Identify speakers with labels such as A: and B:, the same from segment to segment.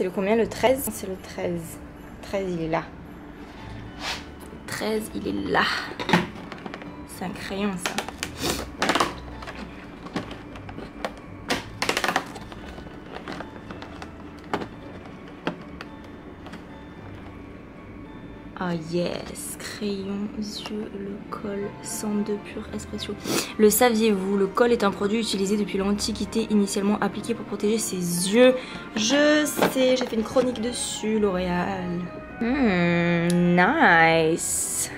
A: C'est le combien? Le 13? C'est le 13. 13, il est là. 13, il est là. C'est un crayon, ça. Ah yes, crayon, yeux, le col, 102 pur espresso. Le saviez-vous, le col est un produit utilisé depuis l'Antiquité, initialement appliqué pour protéger ses yeux. Je sais, j'ai fait une chronique dessus, L'Oréal. Nice.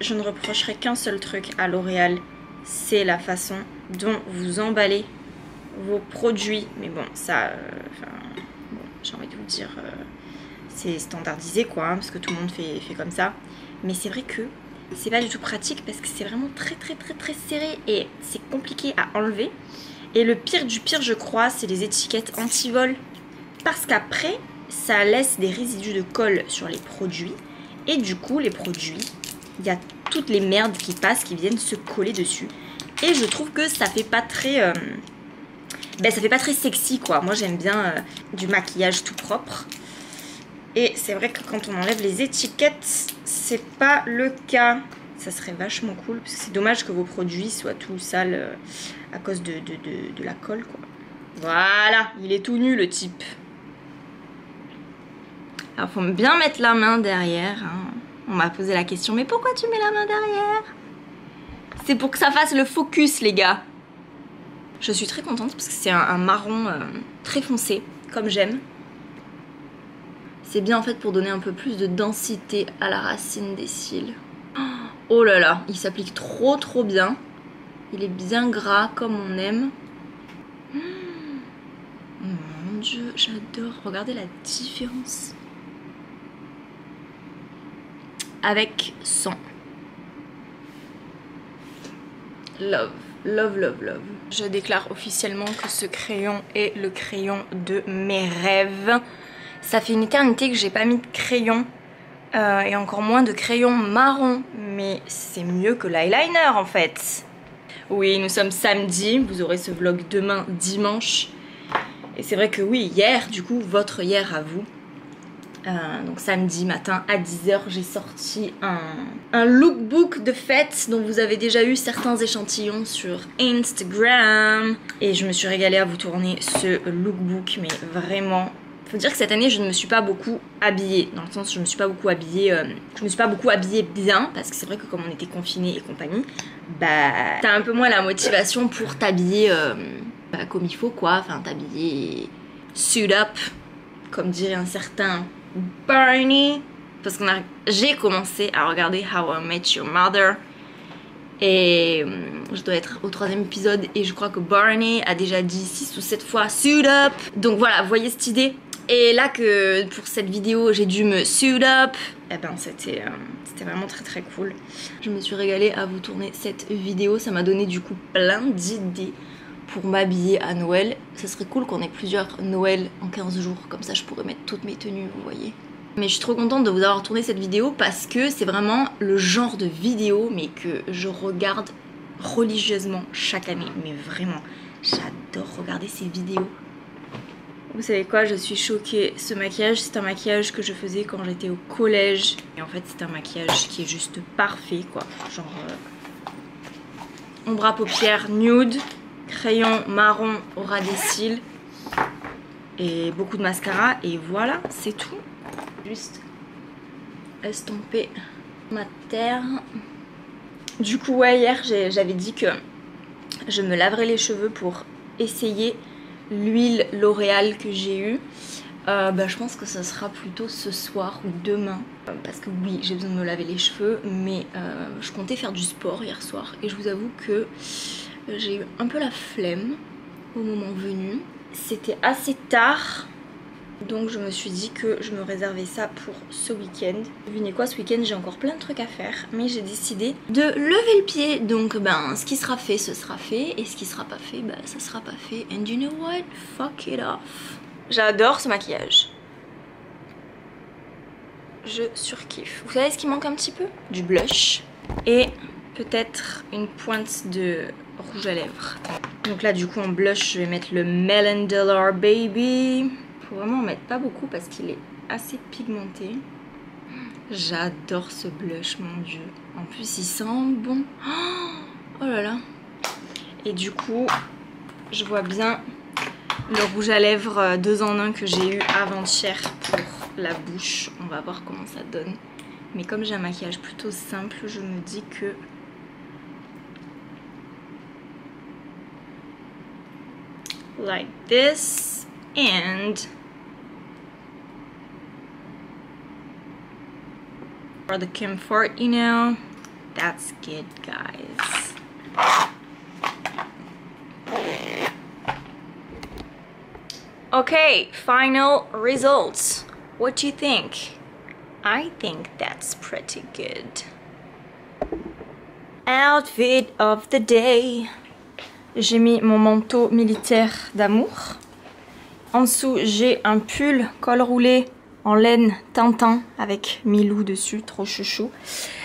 A: Je ne reprocherai qu'un seul truc à L'Oréal, c'est la façon dont vous emballez vos produits. Mais bon, ça, bon, j'ai envie de vous dire, c'est standardisé quoi, hein, parce que tout le monde fait comme ça. Mais c'est vrai que c'est pas du tout pratique parce que c'est vraiment très serré et c'est compliqué à enlever. Et le pire du pire, je crois, c'est les étiquettes anti-vol. Parce qu'après, ça laisse des résidus de colle sur les produits. Et du coup, les produits, il y a toutes les merdes qui passent, qui viennent se coller dessus. Et je trouve que ça fait pas très... ça fait pas très sexy, quoi. Moi, j'aime bien du maquillage tout propre. Et c'est vrai que quand on enlève les étiquettes, c'est pas le cas. Ça serait vachement cool, parce que c'est dommage que vos produits soient tout sales à cause de la colle, quoi. Voilà, il est tout nu, le type. Alors, faut bien mettre la main derrière, hein. On m'a posé la question, mais pourquoi tu mets la main derrière? C'est pour que ça fasse le focus, les gars. Je suis très contente parce que c'est un marron très foncé, comme j'aime. C'est bien en fait pour donner un peu plus de densité à la racine des cils. Oh là là, il s'applique trop bien. Il est bien gras comme on aime. Oh mon dieu, j'adore. Regardez la différence. Avec son. Love, love, love, love. Je déclare officiellement que ce crayon est le crayon de mes rêves. Ça fait une éternité que j'ai pas mis de crayon et encore moins de crayon marron. Mais c'est mieux que l'eyeliner en fait. Oui, nous sommes samedi, vous aurez ce vlog demain dimanche. Et c'est vrai que oui, hier, du coup, votre hier à vous. Donc samedi matin à 10 h, j'ai sorti un lookbook de fête dont vous avez déjà eu certains échantillons sur Instagram. Et je me suis régalée à vous tourner ce lookbook, mais vraiment... Faut dire que cette année je ne me suis pas beaucoup habillée, dans le sens où je me suis pas beaucoup habillée bien, parce que c'est vrai que comme on était confinés et compagnie, bah t'as un peu moins la motivation pour t'habiller comme il faut quoi, enfin t'habiller suit up, comme dirait un certain Barney, parce que j'ai commencé à regarder How I Met Your Mother et je dois être au 3e épisode et je crois que Barney a déjà dit 6 ou 7 fois suit up, donc voilà, vous voyez cette idée. Et là que pour cette vidéo j'ai dû me suit up, et ben c'était vraiment très cool. Je me suis régalée à vous tourner cette vidéo, ça m'a donné du coup plein d'idées pour m'habiller à Noël. Ça serait cool qu'on ait plusieurs Noël en 15 jours, comme ça je pourrais mettre toutes mes tenues, vous voyez. Mais je suis trop contente de vous avoir tourné cette vidéo parce que c'est vraiment le genre de vidéo mais que je regarde religieusement chaque année. Mais vraiment, j'adore regarder ces vidéos. Vous savez quoi, je suis choquée. Ce maquillage, c'est un maquillage que je faisais quand j'étais au collège. Et en fait, c'est un maquillage qui est juste parfait, quoi. Genre ombre à paupières nude, crayon marron au ras des cils et beaucoup de mascara. Et voilà, c'est tout. Juste estomper ma terre. Du coup, ouais, hier, j'avais dit que je me laverais les cheveux pour essayer l'huile L'Oréal que j'ai eue. Je pense que ça sera plutôt ce soir ou demain. Parce que oui, j'ai besoin de me laver les cheveux, mais je comptais faire du sport hier soir. Et je vous avoue que j'ai eu un peu la flemme au moment venu. C'était assez tard. Donc je me suis dit que je me réservais ça pour ce week-end. Devinez quoi, ce week-end j'ai encore plein de trucs à faire, mais j'ai décidé de lever le pied. Donc ce qui sera fait, ce sera fait, et ce qui sera pas fait, ça sera pas fait. And you know what? Fuck it off. J'adore ce maquillage. je surkiffe. Vous savez ce qui manque un petit peu? Du blush et peut-être une pointe de rouge à lèvres. Donc là du coup en blush je vais mettre le Million Dollar Baby. Faut vraiment en mettre pas beaucoup parce qu'il est assez pigmenté. J'adore ce blush, mon dieu. En plus il sent bon. Oh là là. Et du coup je vois bien le rouge à lèvres 2 en 1 que j'ai eu avant-hier pour la bouche. On va voir comment ça donne. Mais comme j'ai un maquillage plutôt simple, je me dis que like this and for the comfort, you know, that's good, guys. Okay, final results. What do you think? I think that's pretty good. Outfit of the day. J'ai mis mon manteau militaire d'amour. En dessous, j'ai un pull col roulé en laine Tintin avec Milou dessus, trop chouchou.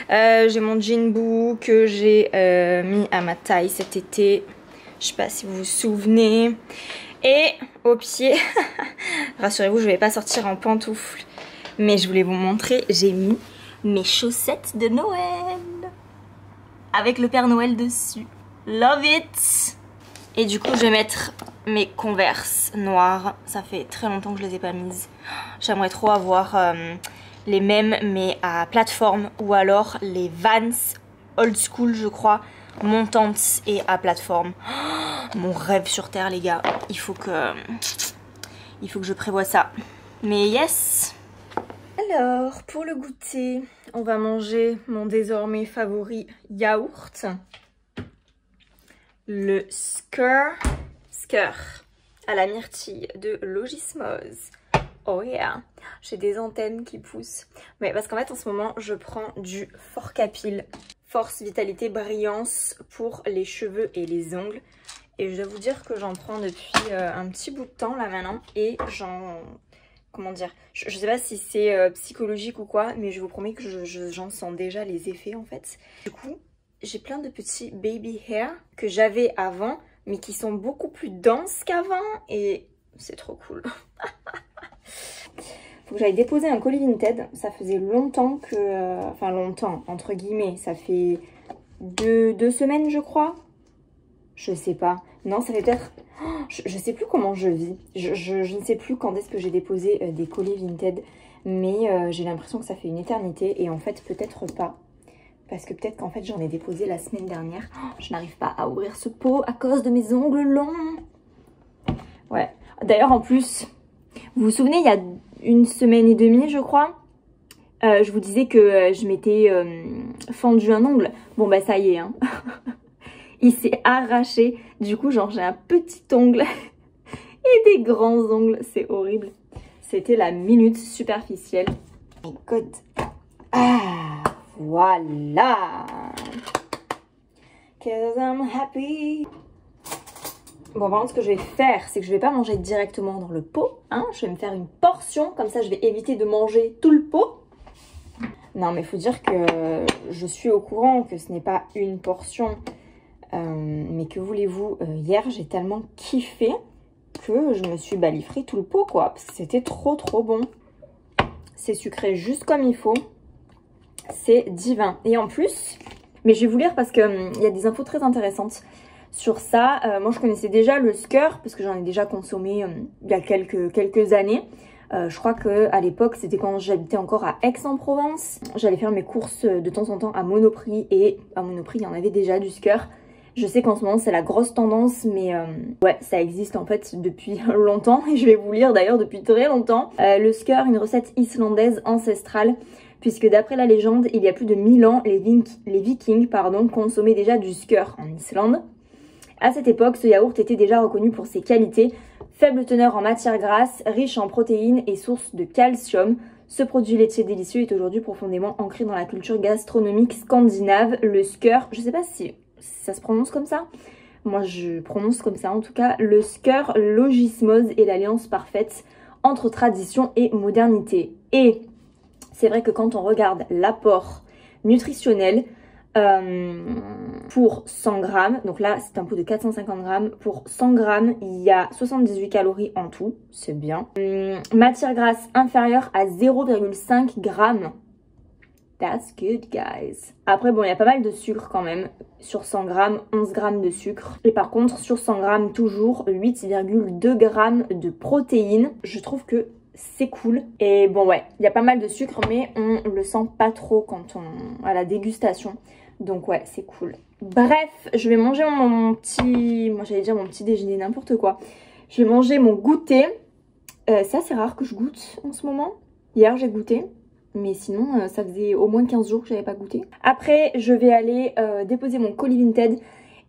A: J'ai mon jean boo que j'ai mis à ma taille cet été. Je sais pas si vous vous souvenez. Et au pied, rassurez-vous, je vais pas sortir en pantoufles. Mais je voulais vous montrer, j'ai mis mes chaussettes de Noël. Avec le Père Noël dessus. Love it! Et du coup, je vais mettre mes Converse noires. Ça fait très longtemps que je les ai pas mises. J'aimerais trop avoir les mêmes, mais à plateforme. Ou alors les Vans old school, je crois, montantes et à plateforme. Mon rêve sur terre, les gars. Il faut que je prévoie ça. Mais yes! Alors, pour le goûter, on va manger mon désormais favori yaourt. Le Skr à la myrtille de Logismose. Oh yeah, j'ai des antennes qui poussent. Mais parce qu'en fait en ce moment je prends du Forcapil Force Vitalité Brillance pour les cheveux et les ongles. Et je dois vous dire que j'en prends depuis un petit bout de temps là maintenant. Et comment dire, je sais pas si c'est psychologique ou quoi, mais je vous promets que j'en sens déjà les effets en fait. Du coup, j'ai plein de petits baby hair que j'avais avant, mais qui sont beaucoup plus denses qu'avant et c'est trop cool. Faut que j'aille déposer un colis Vinted. Ça faisait longtemps que... enfin longtemps, entre guillemets. Ça fait deux semaines je crois. Je sais pas. Non, ça fait peut-être... Je sais plus comment je vis. Je ne sais plus quand est-ce que j'ai déposé des colis Vinted. Mais j'ai l'impression que ça fait une éternité. Et en fait, peut-être pas. Parce que peut-être qu'en fait, j'en ai déposé la semaine dernière. Je n'arrive pas à ouvrir ce pot à cause de mes ongles longs. Ouais. D'ailleurs, en plus, vous vous souvenez, il y a 1 semaine et demie, je crois, je vous disais que je m'étais fendu un ongle. Bon, bah ça y est, hein. Il s'est arraché. Du coup, genre, j'ai un petit ongle et des grands ongles. C'est horrible. C'était la minute superficielle. Oh my god. Ah, voilà. 'Cause I'm happy. Bon, par contre, ce que je vais faire, c'est que je vais pas manger directement dans le pot. Hein. Je vais me faire une portion. Comme ça, je vais éviter de manger tout le pot. Non, mais il faut dire que je suis au courant que ce n'est pas une portion. Mais que voulez-vous, hier j'ai tellement kiffé que je me suis balifré tout le pot quoi. C'était trop bon. C'est sucré juste comme il faut. C'est divin. Et en plus, mais je vais vous lire parce qu'il y a des infos très intéressantes sur ça. Moi je connaissais déjà le Skr parce que j'en ai déjà consommé il y a quelques années. Je crois qu'à l'époque, c'était quand j'habitais encore à Aix-en-Provence. J'allais faire mes courses de temps en temps à Monoprix et à Monoprix, il y en avait déjà du Skr. Je sais qu'en ce moment, c'est la grosse tendance, mais ouais, ça existe en fait depuis longtemps. Et je vais vous lire d'ailleurs depuis très longtemps. Le Skr, une recette islandaise ancestrale, puisque d'après la légende, il y a plus de 1000 ans, les Vikings consommaient déjà du Skr en Islande. À cette époque, ce yaourt était déjà reconnu pour ses qualités. Faible teneur en matière grasse, riche en protéines et source de calcium. Ce produit laitier délicieux est aujourd'hui profondément ancré dans la culture gastronomique scandinave. Le Skr, je sais pas si ça se prononce comme ça. Moi, je prononce comme ça en tout cas. Le Skr Logismose est l'alliance parfaite entre tradition et modernité. Et
B: C'est vrai que quand on regarde l'apport nutritionnel pour 100 grammes, donc là c'est un pot de 450 grammes, pour 100 grammes il y a 78 calories en tout, c'est bien. Matière grasse inférieure à 0,5 grammes. That's good, guys. Après, bon, il y a pas mal de sucre quand même. Sur 100 grammes, 11 grammes de sucre. Et par contre, sur 100 grammes, toujours 8,2 grammes de protéines. Je trouve que c'est cool. Et bon, ouais, il y a pas mal de sucre, mais on le sent pas trop quand on à la dégustation. Donc ouais, c'est cool. Bref, je vais manger mon petit... Moi, j'allais dire mon petit déjeuner, n'importe quoi. Je vais manger mon goûter. C'est assez rare que je goûte en ce moment. Hier, j'ai goûté. Mais sinon, ça faisait au moins 15 jours que j'avais pas goûté. Après, je vais aller déposer mon colis Vinted.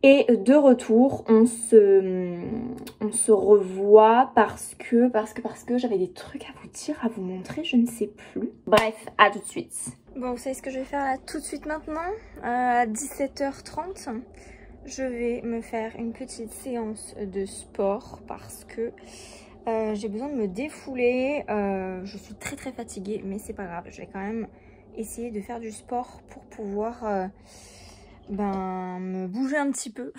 B: Et de retour, on se revoit parce que j'avais des trucs à vous dire, à vous montrer, je ne sais plus. Bref, à tout de suite.
A: Bon, vous savez ce que je vais faire là tout de suite maintenant? À 17h30, je vais me faire une petite séance de sport parce que... j'ai besoin de me défouler, je suis très fatiguée mais c'est pas grave, je vais quand même essayer de faire du sport pour pouvoir me bouger un petit peu.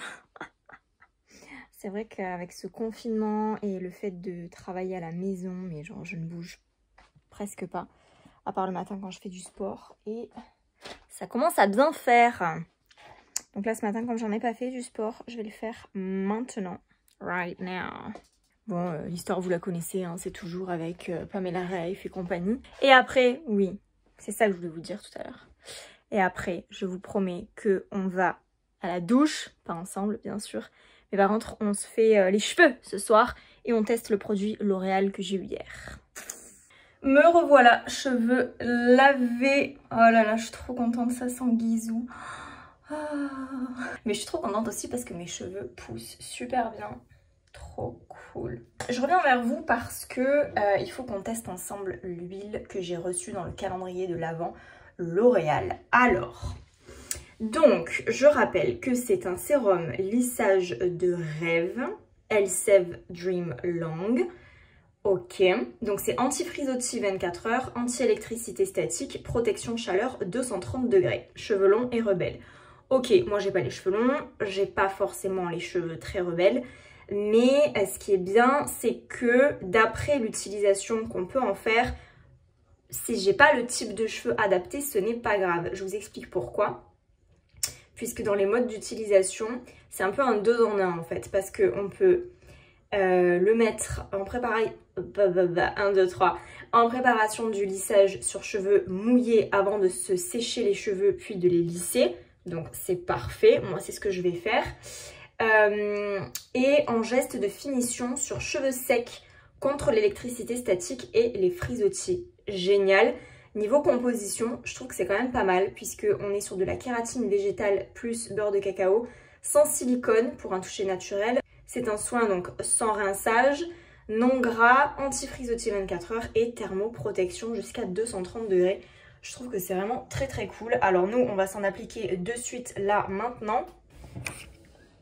A: C'est vrai qu'avec ce confinement et le fait de travailler à la maison, mais genre je ne bouge presque pas, à part le matin quand je fais du sport et ça commence à bien faire. Donc là ce matin comme j'en ai pas fait du sport, je vais le faire maintenant, right now. Bon, l'histoire, vous la connaissez, hein, c'est toujours avec Pamela Reif et compagnie. Et après, oui, c'est ça que je voulais vous dire tout à l'heure. Et après, je vous promets qu'on va à la douche, pas ensemble, bien sûr. Mais par contre, on se fait les cheveux ce soir et on teste le produit L'Oréal que j'ai eu hier. Me revoilà, cheveux lavés. Oh là là, je suis trop contente, ça sent guizou. Ah. Mais je suis trop contente aussi parce que mes cheveux poussent super bien. Trop cool. Je reviens vers vous parce que il faut qu'on teste ensemble l'huile que j'ai reçue dans le calendrier de l'Avent L'Oréal. Alors, donc je rappelle que c'est un sérum lissage de rêve, Elseve Dream Long. Ok, donc c'est anti-frisottis 24 heures, anti-électricité statique, protection chaleur 230 degrés, cheveux longs et rebelles. Ok, moi j'ai pas les cheveux longs, j'ai pas forcément les cheveux très rebelles. Mais ce qui est bien, c'est que d'après l'utilisation qu'on peut en faire, si j'ai pas le type de cheveux adapté, ce n'est pas grave. Je vous explique pourquoi. Puisque dans les modes d'utilisation, c'est un peu un 2 en 1 en fait. Parce qu'on peut le mettre en préparation... 1, 2, 3. En préparation du lissage sur cheveux mouillés avant de se sécher les cheveux puis de les lisser. Donc c'est parfait. Moi, c'est ce que je vais faire. Et en geste de finition sur cheveux secs contre l'électricité statique et les frisottis. Génial. Niveau composition, je trouve que c'est quand même pas mal puisque on est sur de la kératine végétale plus beurre de cacao sans silicone pour un toucher naturel. C'est un soin donc sans rinçage, non gras, anti-frisottis 24 heures et thermoprotection jusqu'à 230 degrés. Je trouve que c'est vraiment très cool. Alors nous, on va s'en appliquer de suite là maintenant.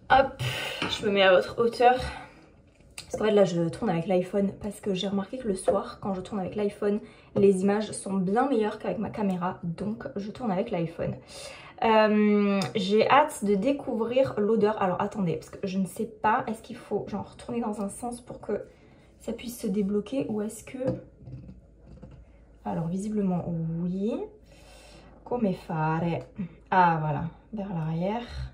A: Hop, je me mets à votre hauteur. Parce qu'en fait là je tourne avec l'iPhone parce que j'ai remarqué que le soir quand je tourne avec l'iPhone les images sont bien meilleures qu'avec ma caméra, donc je tourne avec l'iPhone. J'ai hâte de découvrir l'odeur. Alors attendez, parce que je ne sais pas, est-ce qu'il faut genre tourner dans un sens pour que ça puisse se débloquer ou est-ce que... Alors visiblement oui. Come fare? Ah voilà, vers l'arrière.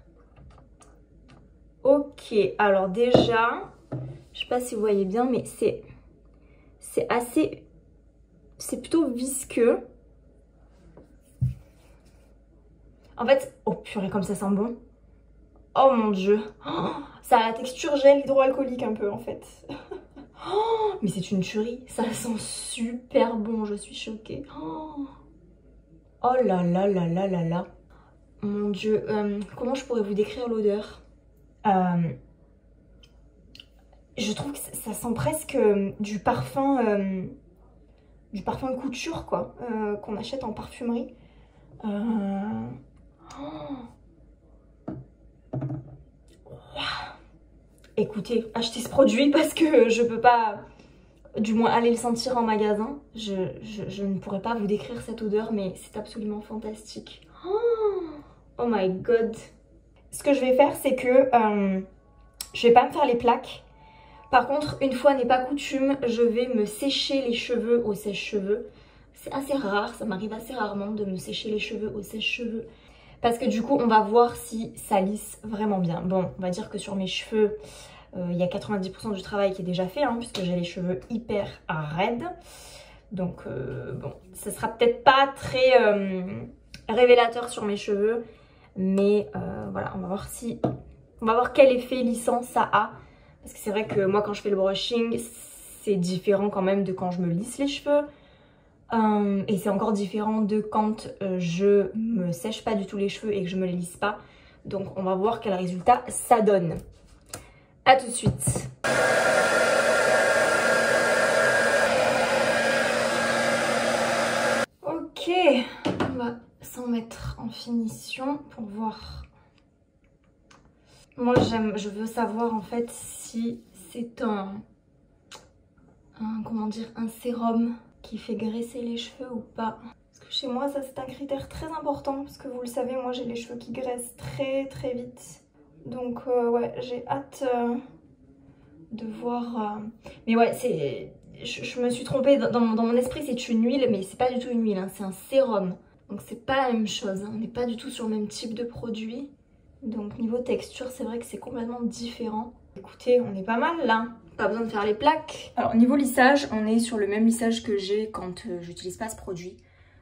A: Ok, alors déjà, je sais pas si vous voyez bien, mais c'est assez, c'est plutôt visqueux. En fait, oh purée, comme ça sent bon. Oh mon dieu, oh, ça a la texture gel hydroalcoolique un peu en fait. Oh, mais c'est une tuerie, ça sent super bon, je suis choquée. Oh, oh là là là là là là. Mon dieu, comment je pourrais vous décrire l'odeur? Je trouve que ça sent presque du parfum de couture quoi, qu'on achète en parfumerie. Écoutez, achetez ce produit parce que je peux pas
B: Du moins allez le sentir en magasin. Je ne pourrais pas vous décrire cette odeur, mais c'est absolument fantastique. Oh my god. Ce que je vais faire, c'est que je vais pas me faire les plaques. Par contre, une fois n'est pas coutume, je vais me sécher les cheveux au sèche-cheveux. C'est assez rare, ça m'arrive assez rarement de me sécher les cheveux au sèche-cheveux. Parce que du coup, on va voir si ça lisse vraiment bien. Bon, on va dire que sur mes cheveux, il y a 90% du travail qui est déjà fait, hein, puisque j'ai les cheveux hyper raides. Donc, bon, ça sera peut-être pas très révélateur sur mes cheveux. Mais voilà, on va voir quel effet lissant ça a. Parce que c'est vrai que moi, quand je fais le brushing, c'est différent quand même de quand je me lisse les cheveux. Et c'est encore différent de quand je me sèche pas du tout les cheveux et que je me les lisse pas. Donc on va voir quel résultat ça donne. A tout de suite. Ok, on va s'en mettre en finition pour voir. Moi je veux savoir en fait si c'est un sérum qui fait graisser les cheveux ou pas. Parce que chez moi ça c'est un critère très important parce que vous le savez, moi j'ai les cheveux qui graissent très vite. Donc ouais, j'ai hâte de voir. Mais ouais, je me suis trompée, dans mon esprit c'est une huile, mais c'est pas du tout une huile, hein, c'est un sérum. Donc c'est pas la même chose, hein. On n'est pas du tout sur le même type de produit. Donc niveau texture, c'est vrai que c'est complètement différent. Écoutez, on est pas mal là. Pas besoin de faire les plaques. Alors niveau lissage, on est sur le même lissage que j'ai quand j'utilise pas ce produit.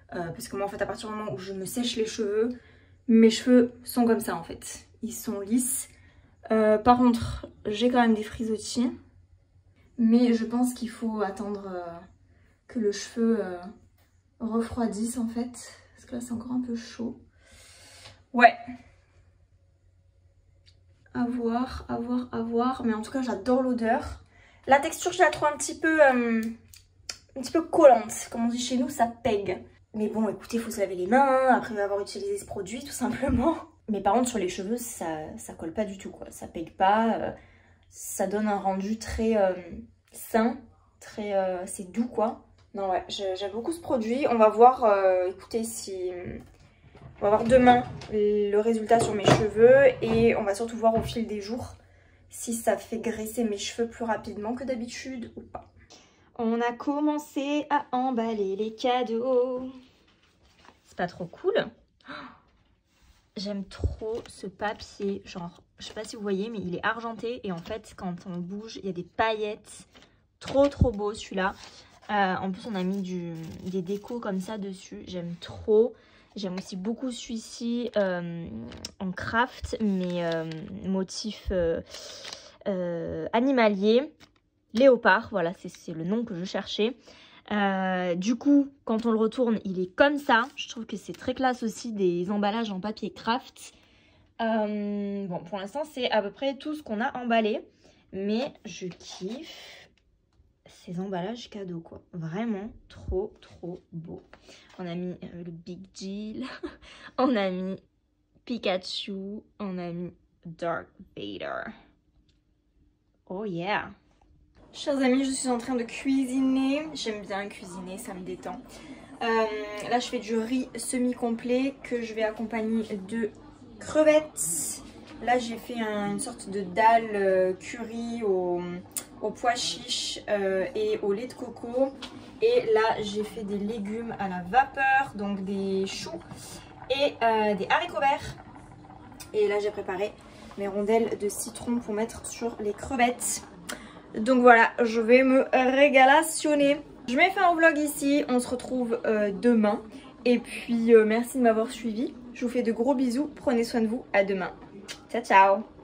B: Parce que moi en fait à partir du moment où je me sèche les cheveux, mes cheveux sont comme ça en fait. Ils sont lisses. Par contre, j'ai quand même des frisottis. Mais je pense qu'il faut attendre que le cheveu refroidisse en fait. Parce que là c'est encore un peu chaud. Ouais. À voir. Mais en tout cas j'adore l'odeur. La texture je la trouve un petit peu collante. Comme on dit chez nous, ça pègue. Mais bon écoutez, il faut se laver les mains après avoir utilisé ce produit tout simplement. Mais par contre sur les cheveux ça colle pas du tout quoi. Ça pègue pas. Ça donne un rendu très sain. C'est doux quoi. Non ouais, j'aime beaucoup ce produit. On va voir, écoutez, on va voir demain le résultat sur mes cheveux. Et on va surtout voir au fil des jours si ça fait graisser mes cheveux plus rapidement que d'habitude ou pas. On a commencé à emballer les cadeaux. C'est pas trop cool? J'aime trop ce papier. Genre, je sais pas si vous voyez, mais il est argenté. Et en fait, quand on bouge, il y a des paillettes. Trop beau celui-là. En plus, on a mis des décos comme ça dessus. J'aime trop. J'aime aussi beaucoup celui-ci en craft, mais motif animalier. Léopard, voilà, c'est le nom que je cherchais. Du coup, quand on le retourne, il est comme ça. Je trouve que c'est très classe aussi des emballages en papier craft. Bon, pour l'instant, c'est à peu près tout ce qu'on a emballé. Mais je kiffe ces emballages cadeaux, quoi. Vraiment trop beau. On a mis le Big Deal. On a mis Pikachu. On a mis Darth Vader. Oh yeah! Chers amis, je suis en train de cuisiner. J'aime bien cuisiner, ça me détend. Là, je fais du riz semi-complet que je vais accompagner de crevettes. Là, j'ai fait une sorte de dalle curry au pois chiche et au lait de coco. Et là, j'ai fait des légumes à la vapeur, donc des choux et des haricots verts. Et là, j'ai préparé mes rondelles de citron pour mettre sur les crevettes. Donc voilà, je vais me régalationner. Je mets fin au vlog ici, on se retrouve demain. Et puis merci de m'avoir suivi. Je vous fais de gros bisous, prenez soin de vous, à demain. Ciao ciao.